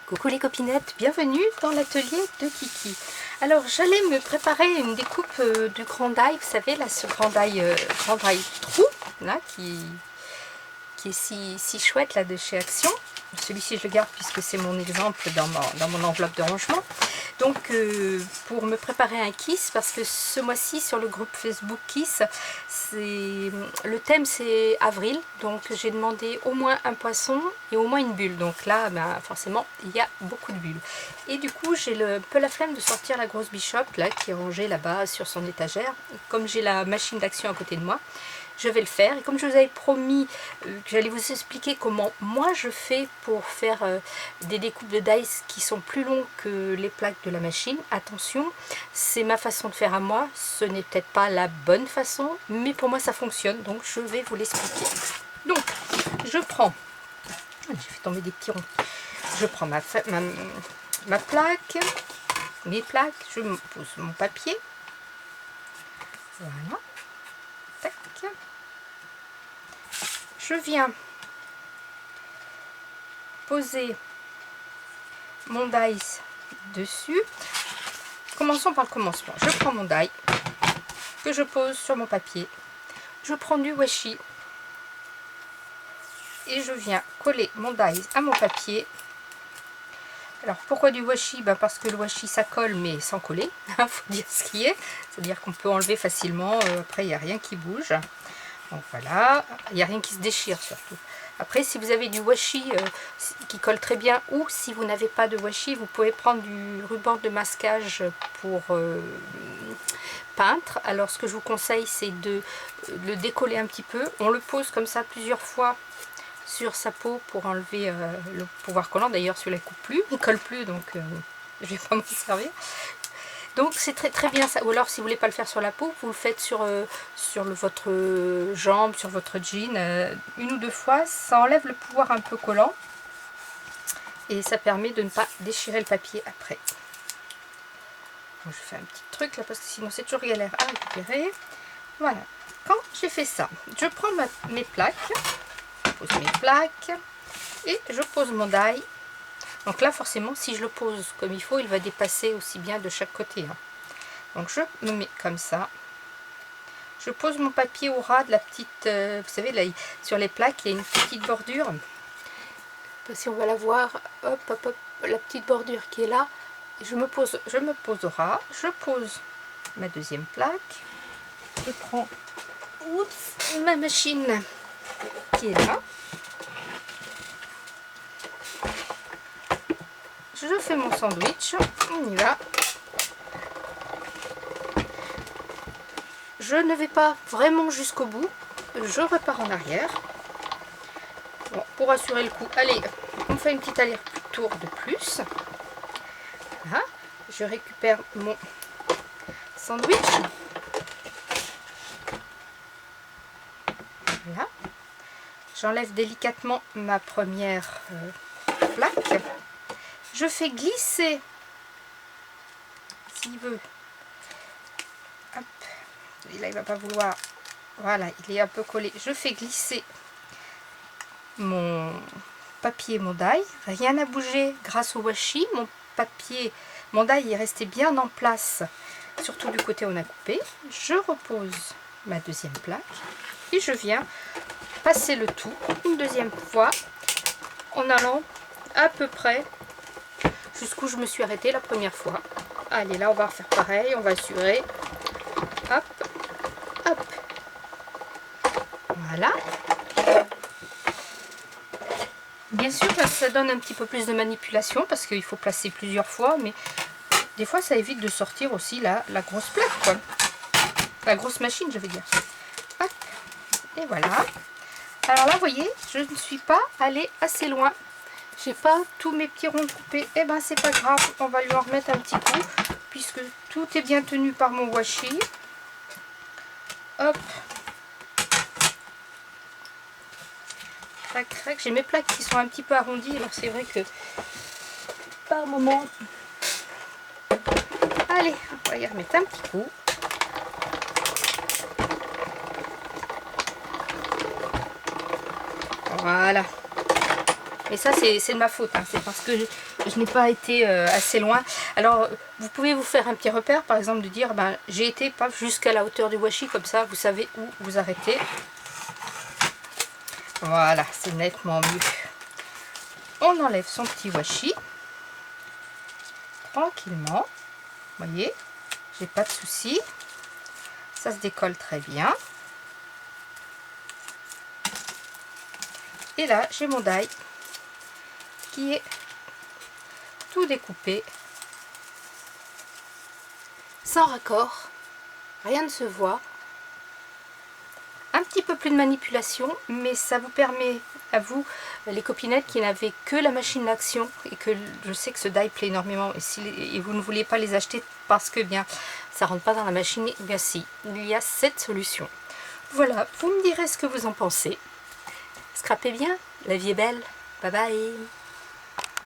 Coucou les copinettes, bienvenue dans l'atelier de Kiki. Alors j'allais me préparer une découpe du grand die, vous savez là, ce grand die trou là qui est si chouette là de chez Action. Celui-ci je le garde puisque c'est mon exemple dans mon enveloppe de rangement. Donc pour me préparer un kiss, parce que ce mois-ci sur le groupe Facebook Kiss, le thème c'est avril, donc j'ai demandé au moins un poisson et au moins une bulle. Donc là ben, forcément il y a beaucoup de bulles. Et du coup j'ai un peu la flemme de sortir la grosse bichotte là qui est rangée là-bas sur son étagère. Comme j'ai la machine d'Action à côté de moi, je vais le faire. Et comme je vous avais promis que j'allais vous expliquer comment moi je fais pour faire des découpes de dice qui sont plus longues que les plaques de la machine. Attention, c'est ma façon de faire à moi. Ce n'est peut-être pas la bonne façon, mais pour moi ça fonctionne. Donc je vais vous l'expliquer. Donc je prends, j'ai fait tomber des petits ronds. Je prends ma plaque, mes plaques, je me pose mon papier. Voilà. Tac. Je viens poser mon dice dessus. Commençons par le commencement. Je prends mon die que je pose sur mon papier. Je prends du washi et je viens coller mon dice à mon papier. Alors pourquoi du washi? Ben parce que le washi ça colle mais sans coller, il faut dire ce qui est. C'est-à-dire qu'on peut enlever facilement, après il n'y a rien qui bouge. Donc voilà, il n'y a rien qui se déchire surtout. Après, si vous avez du washi qui colle très bien, ou si vous n'avez pas de washi, vous pouvez prendre du ruban de masquage pour peindre. Alors ce que je vous conseille, c'est de le décoller un petit peu. On le pose comme ça plusieurs fois sur sa peau pour enlever le pouvoir collant. D'ailleurs, celui-là ne coupe plus, il ne colle plus, donc je ne vais pas m'en servir. Donc c'est très bien ça. Ou alors si vous voulez pas le faire sur la peau, vous le faites sur votre jambe, sur votre jean, une ou deux fois. Ça enlève le pouvoir un peu collant et ça permet de ne pas déchirer le papier après. Donc, je fais un petit truc là parce que sinon c'est toujours galère à récupérer. Voilà. Quand j'ai fait ça, je prends mes plaques, je pose mes plaques et je pose mon die. Donc là, forcément, si je le pose comme il faut, il va dépasser aussi bien de chaque côté. Hein. Donc je me mets comme ça. Je pose mon papier au ras de la petite... vous savez, là, sur les plaques, il y a une petite bordure. Je sais pas si on va la voir. Hop, hop, hop. La petite bordure qui est là. Je me pose au ras. Je pose ma deuxième plaque. Je prends ma machine qui est là. Je fais mon sandwich, on y va. Je ne vais pas vraiment jusqu'au bout, je repars en arrière. Bon, pour assurer le coup, allez, on fait une petite aller-retour de plus. Voilà, je récupère mon sandwich. Voilà, j'enlève délicatement ma première plaque. Je fais glisser, s'il veut, hop, et là il va pas vouloir, voilà, il est un peu collé, je fais glisser mon papier, mon die, rien n'a bougé grâce au washi, mon die est resté bien en place, surtout du côté où on a coupé. Je repose ma deuxième plaque et je viens passer le tout une deuxième fois en allant à peu près jusqu'où je me suis arrêtée la première fois. Allez, là on va refaire pareil, on va assurer. Hop, hop. Voilà. Bien sûr, ça donne un petit peu plus de manipulation parce qu'il faut placer plusieurs fois, mais des fois ça évite de sortir aussi la grosse plaque, quoi. La grosse machine, je veux dire. Hop. Et voilà. Alors là, vous voyez, je ne suis pas allée assez loin. J'ai pas tous mes petits ronds coupés. Eh ben c'est pas grave, on va lui en remettre un petit coup puisque tout est bien tenu par mon washi. Hop. Crac, crac. J'ai mes plaques qui sont un petit peu arrondies, alors c'est vrai que par moment. Allez, on va y remettre un petit coup. Voilà. Mais ça c'est de ma faute, hein. C'est parce que je n'ai pas été assez loin. Alors vous pouvez vous faire un petit repère, par exemple de dire ben, j'ai été pas jusqu'à la hauteur du washi, comme ça vous savez où vous arrêtez. Voilà, c'est nettement mieux. On enlève son petit washi tranquillement. Vous voyez, j'ai pas de souci. Ça se décolle très bien. Et là, j'ai mon die qui est tout découpé, sans raccord, rien ne se voit. Un petit peu plus de manipulation, mais ça vous permet, à vous, les copinettes qui n'avaient que la machine d'action, et que je sais que ce die plaît énormément, et vous ne vouliez pas les acheter parce que bien ça rentre pas dans la machine, et bien si, il y a cette solution. Voilà, vous me direz ce que vous en pensez. Scrapez bien, la vie est belle, bye bye.